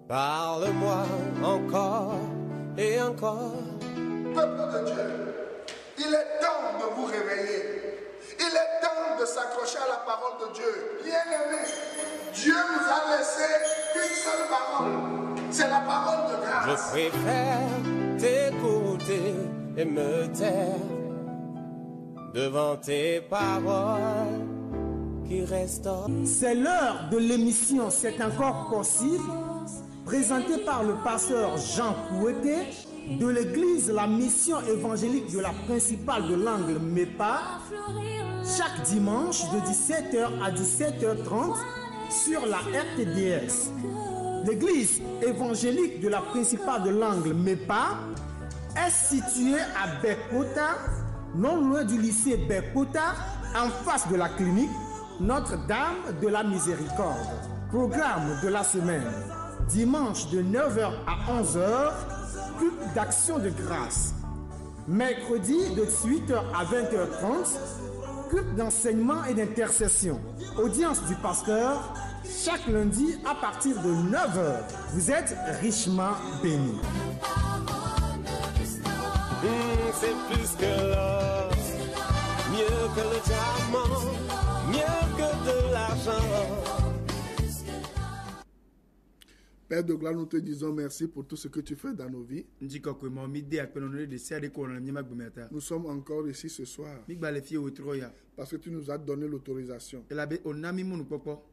Parle-moi encore et encore. Peuple de Dieu, il est temps de vous réveiller. Il est temps de s'accrocher à la parole de Dieu. Bien-aimé, Dieu nous a laissé une seule parole. C'est la parole de grâce. Je préfère t'écouter et me taire devant tes paroles qui restaurent. C'est l'heure de l'émission C'est encore possible, présentée par le pasteur Jean Kouété de l'église La Mission évangélique de la principale de l'Angle MEPA, chaque dimanche de 17h à 17h30 sur la RTDS. L'église évangélique de la principale de l'Angle MEPA est située à Bekota, non loin du lycée Bekota, en face de la clinique Notre-Dame de la Miséricorde. Programme de la semaine. Dimanche de 9h à 11h, culte d'action de grâce. Mercredi de 18h à 20h30, culte d'enseignement et d'intercession. Audience du pasteur, chaque lundi à partir de 9h. Vous êtes richement bénis. C'est plus que l'or, mieux que le diamant, mieux que de l'argent. Père de gloire, nous te disons merci pour tout ce que tu fais dans nos vies. Nous sommes encore ici ce soir parce que tu nous as donné l'autorisation.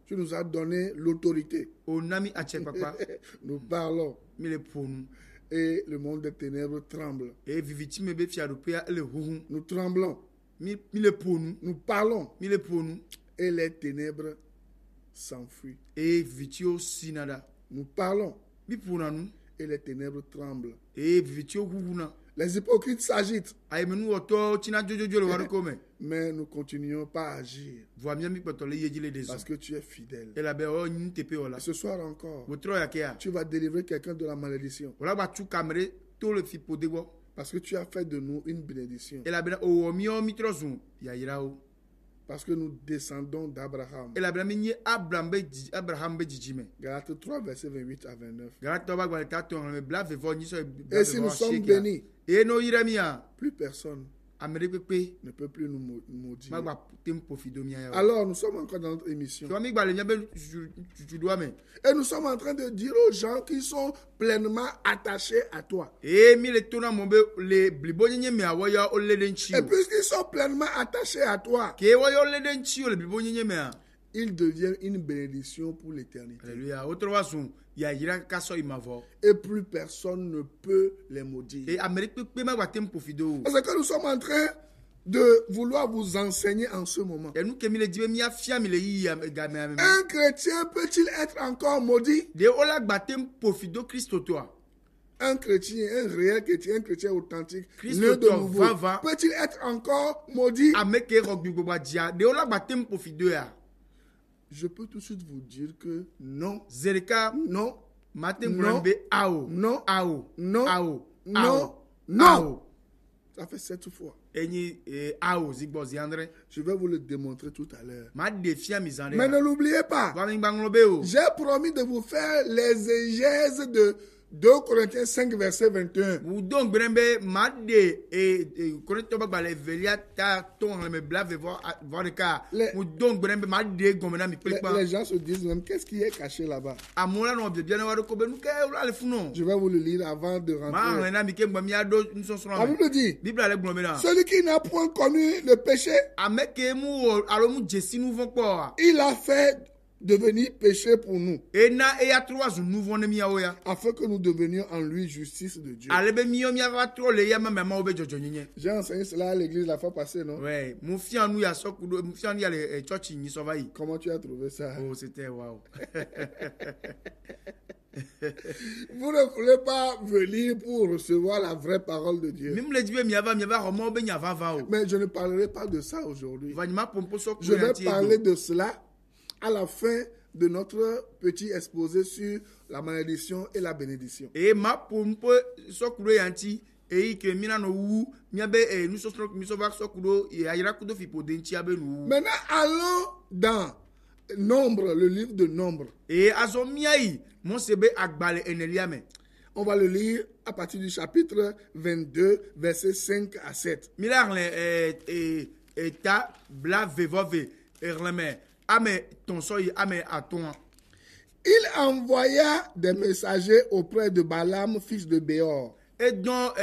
Tu nous as donné l'autorité. Nous parlons et le monde des ténèbres tremble. Nous tremblons. Nous parlons et les ténèbres s'enfuient. Nous parlons et les ténèbres tremblent. Les hypocrites s'agitent. Mais nous continuons pas à agir parce que tu es fidèle. Ce soir encore, tu vas délivrer quelqu'un de la malédiction parce que tu as fait de nous une bénédiction. Parce que nous descendons d'Abraham. Galates 3, verset 28 à 29. Et si nous sommes bénis, plus personne ne peut plus nous maudire. Alors nous sommes encore dans notre émission. Et nous sommes en train de dire aux gens qui sont pleinement attachés à toi. Et puisqu'ils sont pleinement attachés à toi, ils deviennent une bénédiction pour l'éternité. Et plus personne ne peut les maudire. Parce que nous sommes en train de vouloir vous enseigner en ce moment. Un chrétien peut-il être encore maudit? Un chrétien, un réel chrétien, un chrétien authentique, né de nouveau, peut-il être encore maudit? Je peux tout de suite vous dire que non. Non. Non. Ça fait 7 fois. Je vais vous le démontrer tout à l'heure. Mais ne l'oubliez pas. J'ai promis de vous faire les exégèses de 2 Corinthiens 5, verset 21. Les gens se disent même, qu'est-ce qui est caché là-bas? Je vais vous le lire avant de rentrer. La Bible dit, celui qui n'a point connu le péché, il a fait devenir péché pour nous, afin que nous devenions en lui justice de Dieu. J'ai enseigné cela à l'église la fois passée, non? Comment tu as trouvé ça? Oh, c'était waouh. Vous ne voulez pas venir pour recevoir la vraie parole de Dieu. Mais je ne parlerai pas de ça aujourd'hui. Je vais parler de cela à la fin de notre petit exposé sur la malédiction et la bénédiction. Maintenant, allons dans Nombre, le livre de Nombre. Et azomiai mon sebe agbale eneliame. On va le lire à partir du chapitre 22, versets 5 à 7. Milar ta bla vevove erleme ame ton soy ame aton. Il envoya des messagers auprès de Balaam, fils de Béor. Et donc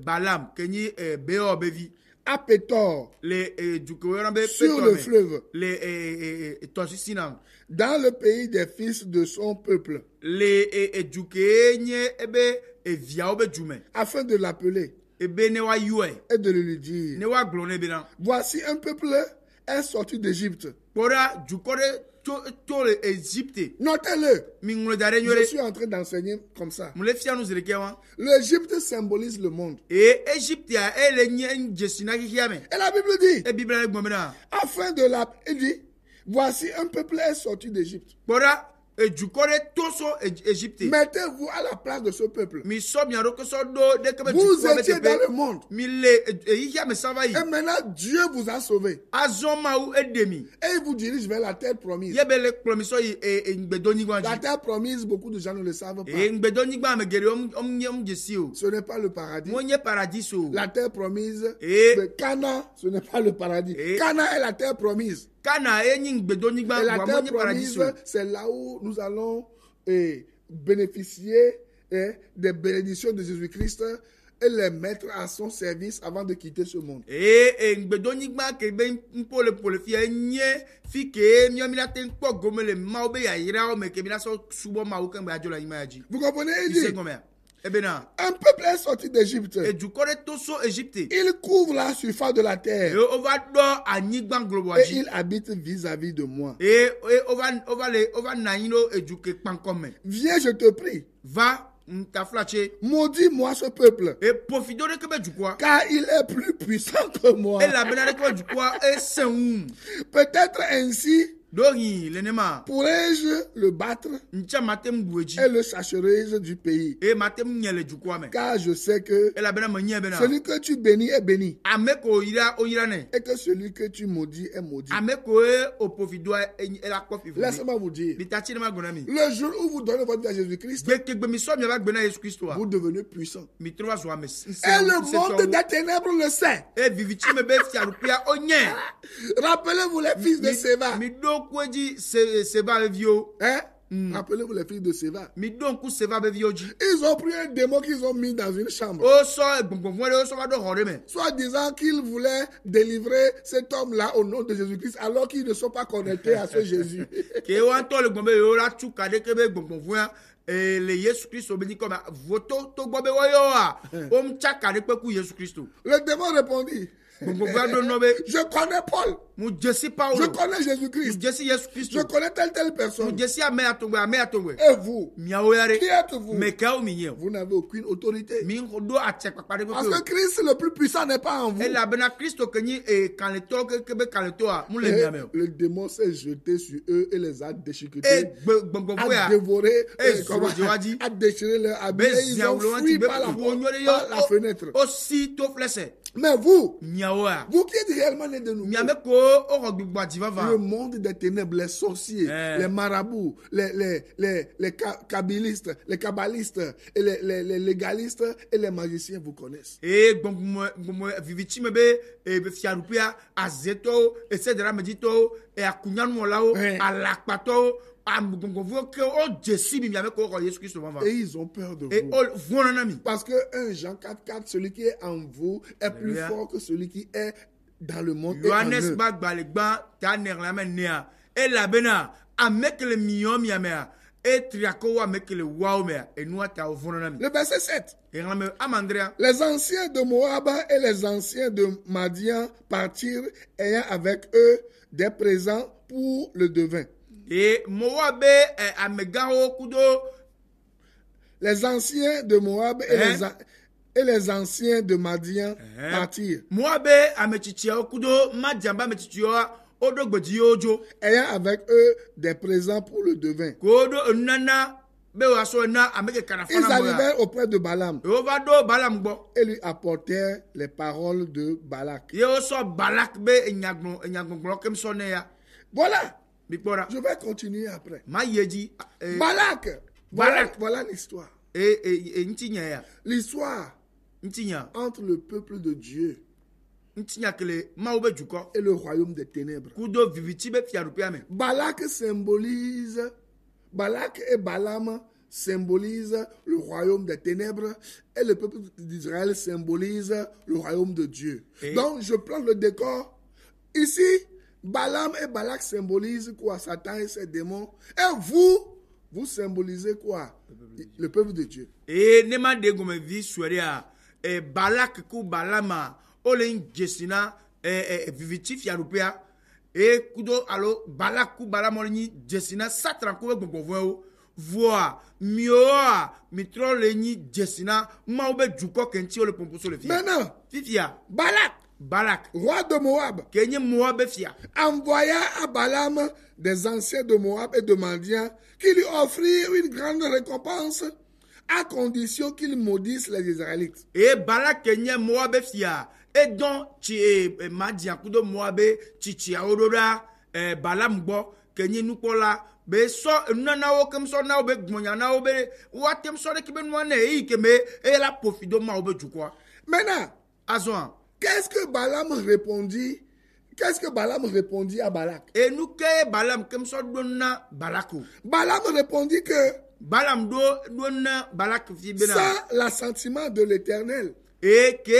Balaam kenyi Béor bevi à Pétor, sur le fleuve, dans le pays des fils de son peuple, afin de l'appeler et de lui dire: voici un peuple est sorti d'Égypte. Notez-le. Je suis en train d'enseigner comme ça. L'Égypte symbolise le monde. Et la Bible dit, afin de l'appeler, il dit, voici un peuple est sorti d'Égypte. Mettez-vous à la place de ce peuple. Vous étiez dans le monde. Et maintenant, Dieu vous a sauvé. Et il vous dirige vers la terre promise. La terre promise, beaucoup de gens ne le savent pas. Ce n'est pas le paradis. La terre promise, Cana, ce n'est pas le paradis. Cana est la terre promise. Et la terre promise, c'est là où nous allons bénéficier des bénédictions de Jésus-Christ et les mettre à son service avant de quitter ce monde. Vous comprenez? Il dit, un peuple est sorti d'Égypte. Il couvre la surface de la terre. Et il habite vis-à-vis de moi. Viens, je te prie. Va. Maudis-moi ce peuple. Car il est plus puissant que moi. Peut-être ainsi pourrais-je le battre et le chasserai du pays. Car je sais que celui que tu bénis est béni. Et que celui que tu maudis est maudit. Laissez-moi vous dire, le jour où vous donnez votre vie à Jésus-Christ, vous devenez puissant. Et le monde des ténèbres le sait. Rappelez-vous les fils de Séva. Hein? Rappelez-vous les fils de Séva. Ils ont pris un démon qu'ils ont mis dans une chambre. Soit disant qu'ils voulaient délivrer cet homme-là au nom de Jésus-Christ alors qu'ils ne sont pas connectés à ce Jésus. Le démon répondit: je connais Paul. Je connais Jésus-Christ. Je connais telle personne. Et vous, qui êtes-vous? Vous n'avez aucune autorité. Parce que Christ le plus puissant n'est pas en vous. Le démon s'est jeté sur eux et les a déchiquetés, a dévoré, a déchiré leur habit et ils ont fui par la fenêtre. Mais vous qui êtes réellement nés de nous, le monde des ténèbres, les sorciers, les marabouts, les kabbalistes, et les légalistes et les magiciens vous connaissent. Et ils ont peur de vous. Parce que 1 Jean 4:4, celui qui est en vous est plus fort que celui qui est dans le monde. Le verset 7. Les anciens de Moab et les anciens de Madian partirent ayant avec eux des présents pour le devin. Et Moab les anciens de Moab et les anciens de Madian partirent. Ayant avec eux des présents pour le devin. Ils arrivèrent auprès de Balaam et lui apportèrent les paroles de Balak. Voilà. Je vais continuer après. Balak. Voilà l'histoire. L'histoire entre le peuple de Dieu et le royaume des ténèbres. Balak et Balaam symbolisent le royaume des ténèbres et le peuple d'Israël symbolise le royaume de Dieu. Donc, je plante le décor. Ici, Balaam et Balak symbolisent quoi? Satan et ses démons. Et vous symbolisez quoi? Le peuple de Dieu. Et nema de gome vi sueria Balak ku Balama olen jesina vivitif yarupea et kudo alo Balak ku Balama oleni jesina satran ku gbogbo voa mioa mitro leni jesina ma obe juko kenti ole pomposo le fia. Maintenant, fifia Balak, roi de Moab, envoya à Balaam des anciens de Moab et de Madian qui lui offrirent une grande récompense à condition qu'il maudisse les Israélites. Et Balak kenye Moab fia et donc Madian kudo Moab chichi aurora Balaam bo kenye nukola be so nana o kem so na obe gmonya na obe watem so de kibe no na e keme e la profido ma obe jukwa. Maintenant, azon Qu'est-ce que Balaam répondit à Balak? Et nous que Balaam comme ça donna Balako. Balaam répondit que Balaam donna Balak sans l'assentiment de l'Éternel. Et que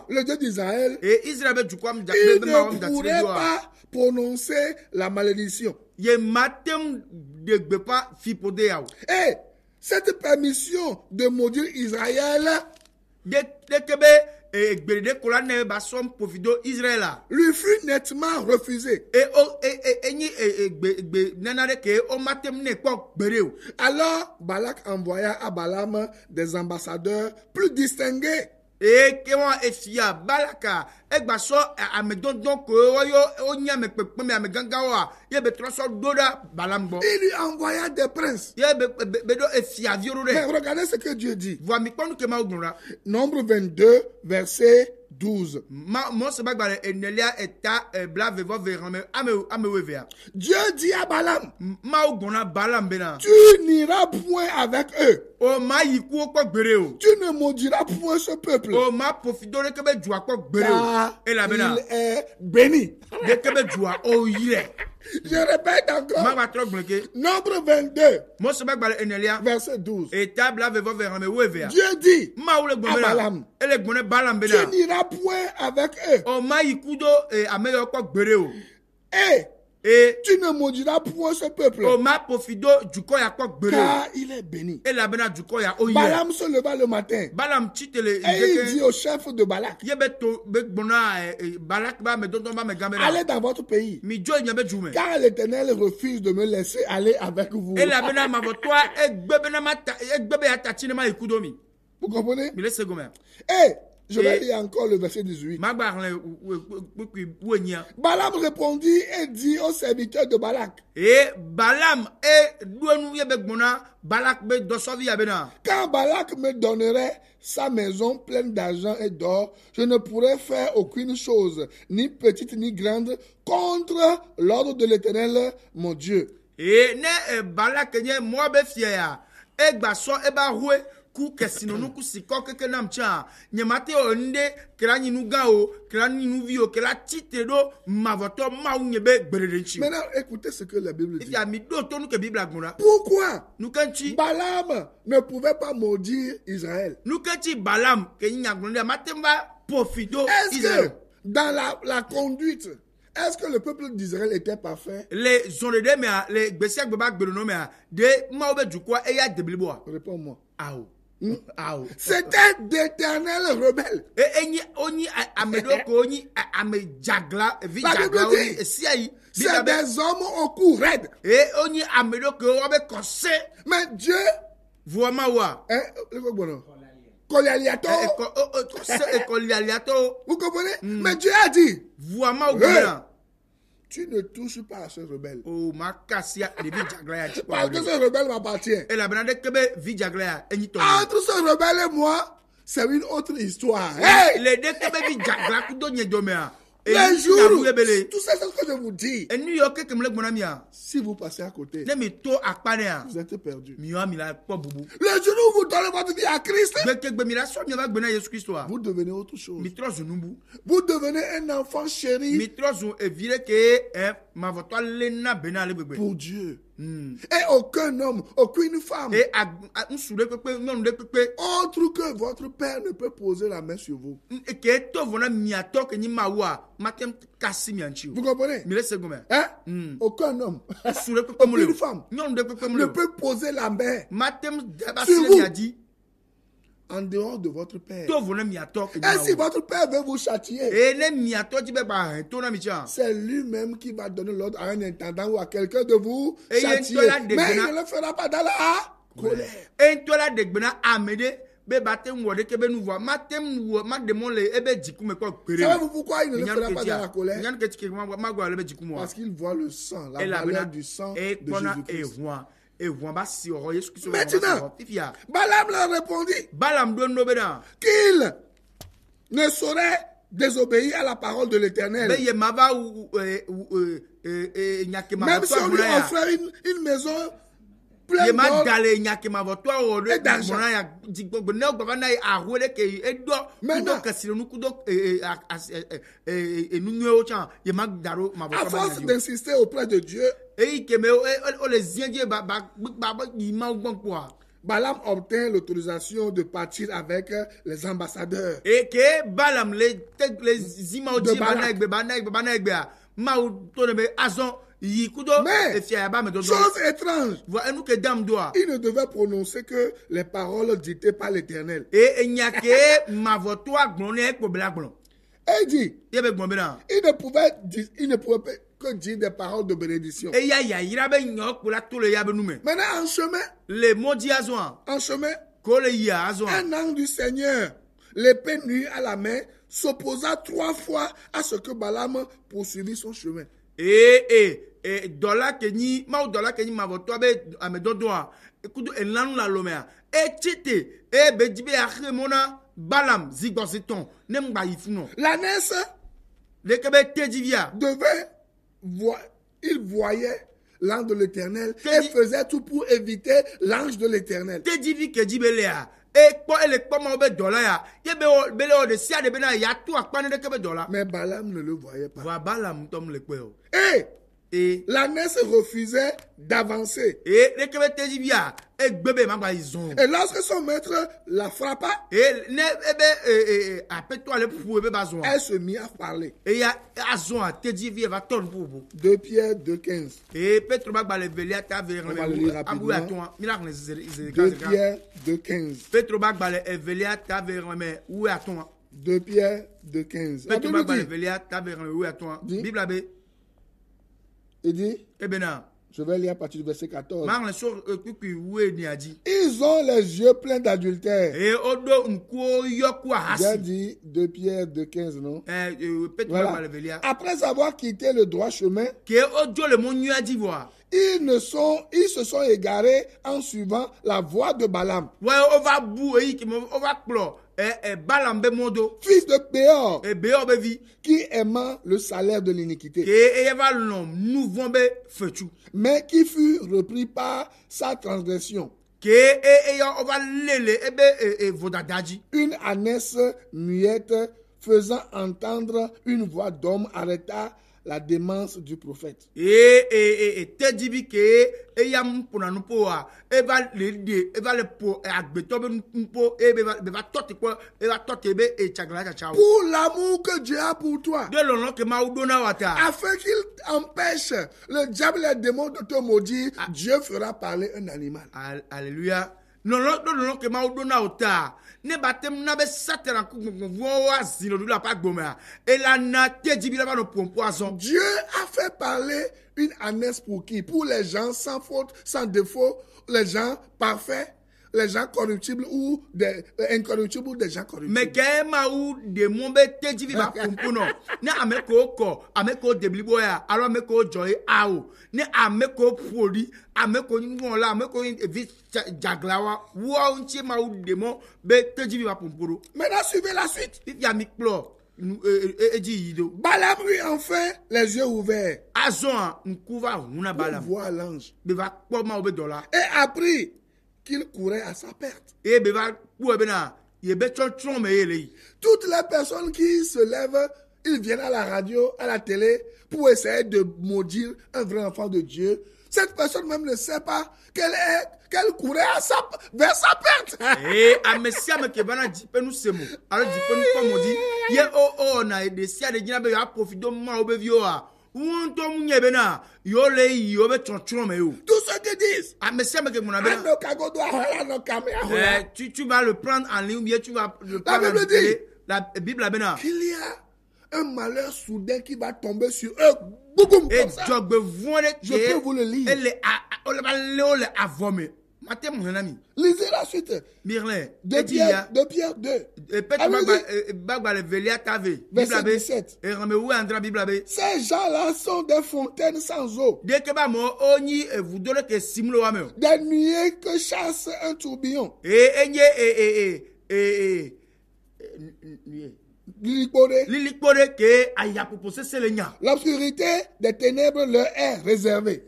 le Dieu d'Israël, il ne pourrait pas prononcer la malédiction. Et cette permission de maudire Israël lui fut nettement refusée. Alors Balak envoya à Balaam des ambassadeurs plus distingués. Et que moi efia balaka egbaso amedondon ko yo onyame pepe me amegangawa ye be troso doda balambo. Il lui envoya des princes. Ye bedo efia viorure. Mais regardez ce que Dieu dit. Voa mi ponu ke ma ogunra. Nombre 22 verset 12. Dieu dit à Balaam, tu n'iras point avec eux. Tu ne maudiras point ce peuple. Car il est béni. Je répète encore. Nombre 22, verset 12. Dieu dit à Balaam, tu n'iras point avec eux. Et tu ne maudiras point ce peuple. Car il est béni. Balaam se leva le matin. Et il dit au chef de Balak, allez dans votre pays. Car l'Éternel refuse de me laisser aller avec vous. Vous comprenez? Et je vais lire encore le verset 18. Balaam répondit et dit aux serviteurs de Balak, quand Balak me donnerait sa maison pleine d'argent et d'or, je ne pourrais faire aucune chose, ni petite ni grande, contre l'ordre de l'Éternel, mon Dieu. Ku kesino nuku siko keke namcha nyemate onde krani nugao krani nuvio kela titedo mavoto maungebe beredenchi. Maintenant écoutez ce que la Bible dit. Pourquoi Balaam ne pouvait pas maudire Israël? Est-ce que dans la conduite, est-ce que le peuple d'Israël était parfait? Réponds-moi. C'était d'éternels rebelles. La Bible dit, c'est des hommes au cou raide. Mais Dieu, vous comprenez? Mais Dieu a dit, tu ne touches pas à ce rebelle. Oh, ma cassia de Vijaglaya. Parce que ce rebelle m'appartient. Et la banane de Vijaglaya. Entre ce rebelle et moi, c'est une autre histoire. Hey! Les deux Kebe Vijaglaya, Kudonya Domea. Les jours, tout ça, c'est ce que je vous dis. Si vous passez à côté, vous êtes perdu. Le jour où vous donnez votre vie à Christ, vous devenez autre chose. Vous devenez un enfant chéri pour Dieu. Et aucun homme, aucune femme, autre que votre père ne peut poser la main sur vous. Vous comprenez? Hein? Aucun homme, aucune femme ne peut poser la main sur vous en dehors de votre père. Et si votre père veut vous châtier, c'est lui-même qui va donner l'ordre à un intendant ou à quelqu'un de vous châtier. Mais il ne le fera pas dans la colère. Savez-vous pourquoi il ne le fera pas dans la colère? Parce qu'il voit le sang, la valeur du sang de Jésus-Christ. Maintenant, Balaam leur répondit qu'il ne saurait désobéir à la parole de l'Éternel. Même si on lui offrait une maison pleine d'or et d'argent. À force d'insister auprès de Dieu, Balaam obtint l'autorisation de partir avec les ambassadeurs Mais, chose étrange, il ne devait prononcer que les paroles dictées par l'Éternel. Et il dit, il ne pouvait que dire des paroles de bénédiction. Maintenant, en chemin, un ange du Seigneur, l'épée nue à la main, s'opposa 3 fois à ce que Balaam poursuivit son chemin. L'ânesse il voyait l'ange de l'Éternel et faisait tout pour éviter l'ange de l'Éternel. Mais Balaam ne le voyait pas. Et l'ânesse refusait d'avancer. Et lorsque son maître la frappa, elle se mit à parler. 2 Pierre 2,15. On va le lire rapidement. 2 Pierre 2,15. 2 Pierre 2,15. Il dit, je vais lire à partir du verset 14. Ils ont les yeux pleins d'adultère. J'ai dit 2 Pierre 2,15, non? Voilà. Après avoir quitté le droit chemin, ils se sont égarés en suivant la voie de Balaam, fils de Béor, qui aimant le salaire de l'iniquité, mais qui fut repris par sa transgression. Une ânesse muette faisant entendre une voix d'homme arrêta la démence du prophète. Pour l'amour que Dieu a pour toi, afin qu'il empêche le diable et les démons de te maudire, Dieu fera parler un animal. Alléluia. Dieu a fait parler une ânesse pour qui? Pour les gens sans faute, sans défaut, les gens parfaits, les gens corruptibles ou des incorruptibles ou des gens corruptibles. Mais quand ou des mombe teji viva pompono. Ne ameko ko, ameko debliboya, alors ameko joy ao. Ne ameko poli, ameko ngola, ameko vi jaglawa. Wa unchi ma ou demo be teji viva pompono. Maintenant suivez la suite. Il y a mikplo. Balaam eut enfin les yeux ouverts. Il voit l'ange. Et apprit qu'il courait à sa perte. Toutes les personnes qui se lèvent, ils viennent à la radio, à la télé, pour essayer de maudire un vrai enfant de Dieu. Cette personne même ne sait pas qu'elle courait vers sa perte. Et à Messia Mekebana dit nous c'est mot. Alors dit nous comme on dit, hier on a des sia de gina be a profiter de moi au bevioa. On to munye bena, yo le yo be chonchon me yo. Tout ce qu'ils disent. À Messia Mekebana bena. Tu vas le prendre en ligne ou bien tu vas le prendre. La Bible dit. La Bible bena. Qu'il y a un malheur soudain qui va tomber sur eux. Boum, comme ça. Je peux vous le lire. Lisez la suite. De Pierre 2. Verset 17. Ces gens-là sont des fontaines sans eau. Des nuées que chasse un tourbillon. L'obscurité des ténèbres leur est réservée.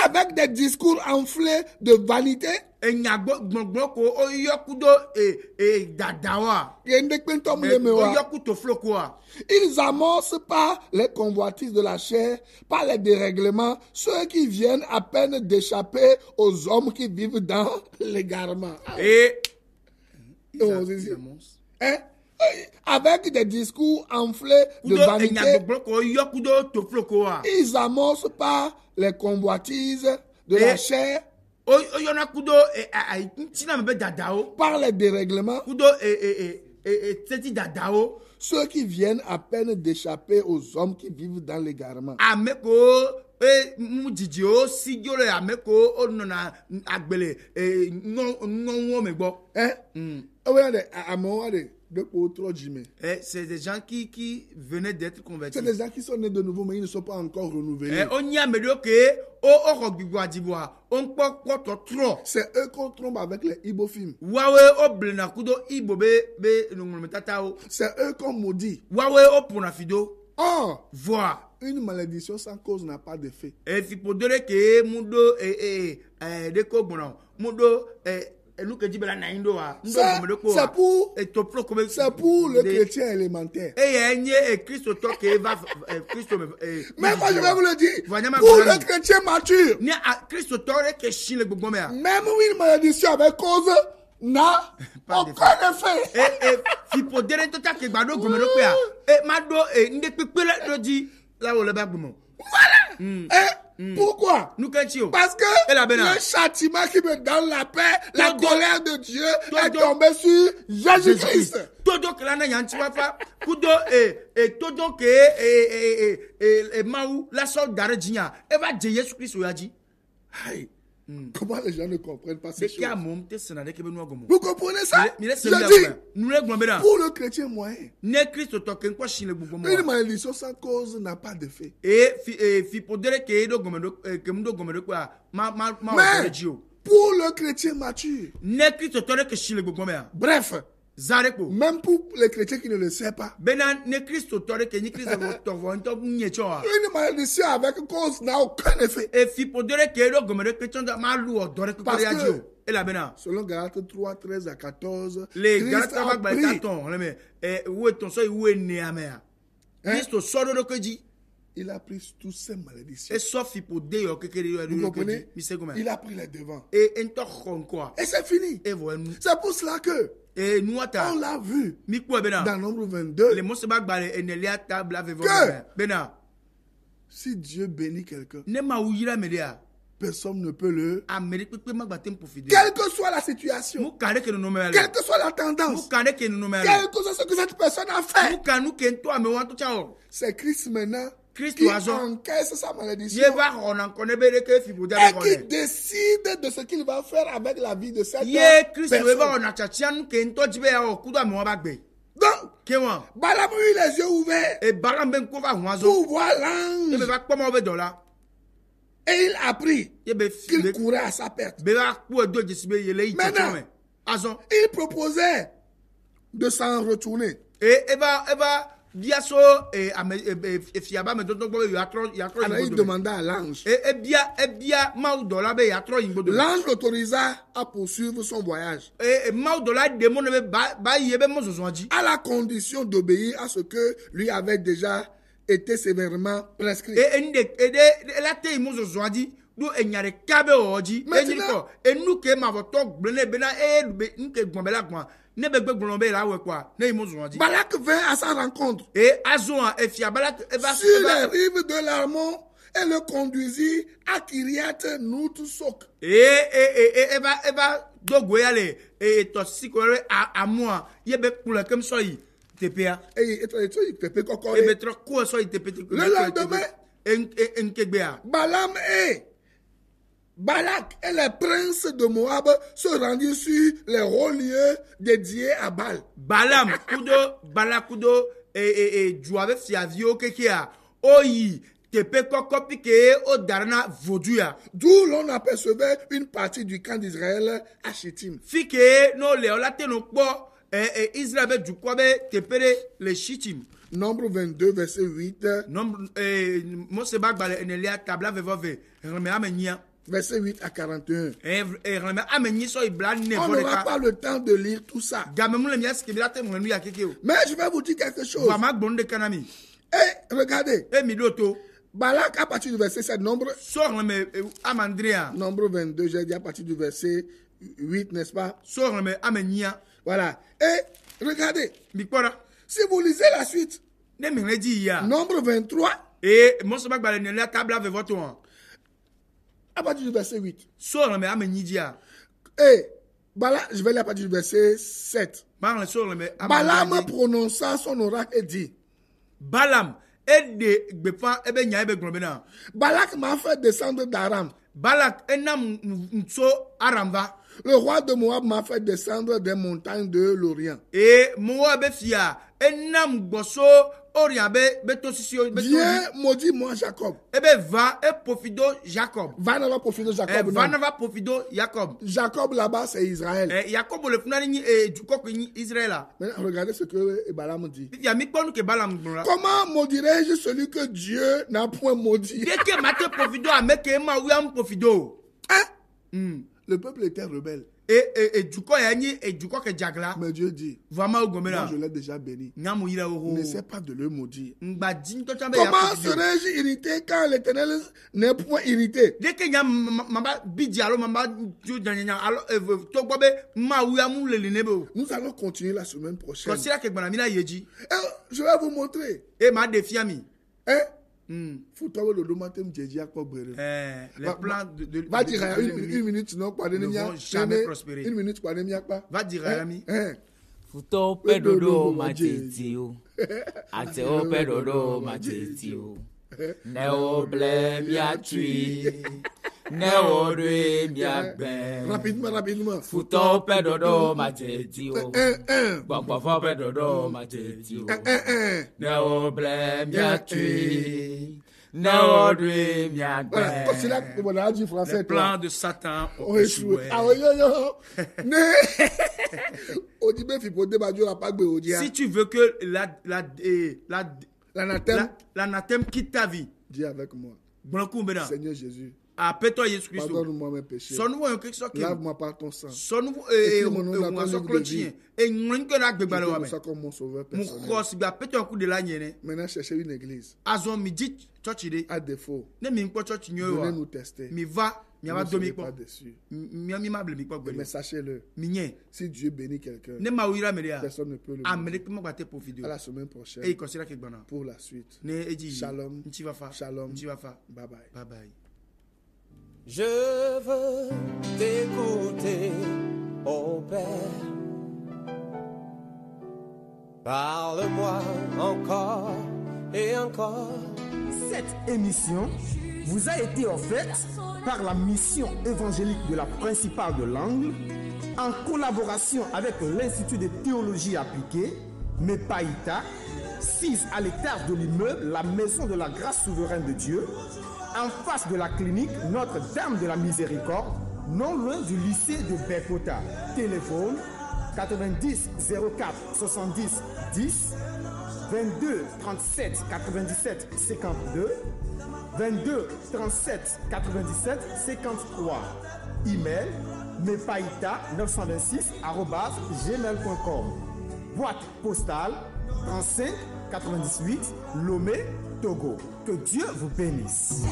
Avec des discours enflés de vanité, ils amorcent par les convoitises de la chair, par les dérèglements, ceux qui viennent à peine d'échapper aux hommes qui vivent dans l'égarement. Avec des discours enflés de vanité, ils amorcent par les convoitises de la chair, par les dérèglements, ceux qui viennent à peine d'échapper aux hommes qui vivent dans l'égarement. C'est des gens qui venaient d'être convertis. C'est des gens qui sont nés de nouveau, mais ils ne sont pas encore renouvelés. C'est eux qu'on trompe avec les Igbo films. C'est eux qu'on maudit. Oh, une malédiction sans cause n'a pas d'effet. C'est pour le chrétien élémentaire. Mais moi je vais vous le dire, pour le chrétien mature, même une malédiction avec cause n'a aucun effet. Pourquoi? Parce que le châtiment qui me donne la paix, la colère de Dieu est tombé sur Jésus-Christ. Comment les gens ne comprennent pas ces choses? Vous comprenez ça? Je dis, pour le chrétien moyen, une malédiction sans cause n'a pas d'effet. Mais pour le chrétien mature, bref, même pour les chrétiens qui ne le savent pas, une malédiction avec cause n'a aucun effet. Parce que, selon Galates 3, 13 à 14, Christ a pris, il a pris toutes ces malédictions. Vous comprenez? Il a pris les devants. Et c'est fini. C'est pour cela que on l'a vu dans Nombre 22 que si Dieu bénit quelqu'un, personne ne peut le... Quelle que soit la situation, quelle que soit la tendance, quel que soit ce que cette personne a fait, c'est Christ maintenant qui encaisse sa malédiction et qui décide de ce qu'il va faire avec la vie de cette personne. Donc, Balaam eut les yeux ouverts pour voir l'ange. Et il apprit qu'il courait à sa perte. Maintenant, il proposait de s'en retourner. Alors il demanda à l'ange. L'ange l'autorisa à poursuivre son voyage, à la condition d'obéir à ce que lui avait déjà été sévèrement prescrit. Balak vint à sa rencontre sur les rives de l'Arnon et le conduisit à Kiriath Nutsok. Le lendemain, Balaam et Balak et les princes de Moab se rendirent sur les hauts lieux dédiés à Baal. Balaam, Balakudo et Jouave Fiavio Kekia, Oyi, Tepe Kokopike, Odarna Vodouya. D'où l'on apercevait une partie du camp d'Israël à Shittim. Fike, no Léolate no Po, et Israël du Kwabe, Tepere, les Shittim. Nombre 22, verset 8. Nombre, Mosebak Bale Enelia, Tabla Vevove, Remeamenia. Verset 8 à 41. On n'aura pas le temps de lire tout ça. Mais je vais vous dire quelque chose. Et regardez. Balak à partir du verset 7, nombre 22, j'ai dit à partir du verset 8, n'est-ce pas? Voilà. Et regardez. Si vous lisez la suite. Nombre 23. Et à partir du verset 8. Et Balaam, je vais lire à partir du verset 7. Balaam prononça son oracle et dit. Balaam, Balak m'a fait descendre d'Aram. Le roi de Moab m'a fait descendre des montagnes de l'Orient. Viens, maudis-moi Jacob. Va n'avoir profité Jacob. Jacob là-bas, c'est Israël. Maintenant, regardez ce que Balaam dit. Comment maudirais-je celui que Dieu n'a point maudit? Hein? Le peuple était rebelle. Mais Dieu dit, moi je l'ai déjà béni. N'essaie pas de le maudire. Comment serais-je irrité quand l'Éternel n'est point irrité? Nous allons continuer la semaine prochaine. Je vais vous montrer. Hein? Les plans va dire une minute non pas ne vont jamais prospérer. Une minute pas va dire ami. Futo pedodo matetio. Ateo pedodo matetio. Neo ble miatui. Neo dwe miagbe. Rapidement. Futo pedodo matetio. Bokbofo pedodo matetio. Neo ble miatui. Neo dwe miagbe. Les plans de Satan ont échoué. Si tu veux que l'anathème quitte ta vie, dis avec moi. Seigneur Jésus, pardonne-moi mes péchés. Lave-moi par ton sang. Et mon nom dans ton livre de vie. Comme mon sauveur personnel. Maintenant, cherchez une église. À défaut, venez nous tester. Ne soyez pas déçus. Mais sachez-le, si Dieu bénit quelqu'un, personne ne peut le bénir. À la semaine prochaine pour la suite. Shalom. Shalom. Bye bye. Je veux t'écouter, ô Père. Parle-moi encore et encore. Cette émission vous a été offerte par la mission évangélique de la principale de l'Angle en collaboration avec l'Institut de théologie appliquée, MEPAITA, 6 à l'étage de l'immeuble La Maison de la Grâce Souveraine de Dieu, en face de la clinique Notre-Dame de la Miséricorde, non loin du lycée de Bekota. Téléphone 90 04 70 10 22 37 97 52 22 37 97 53. Email mepaïta926@gmail.com. Boîte postale 35 98 Lomé, Togo. Que Dieu vous bénisse.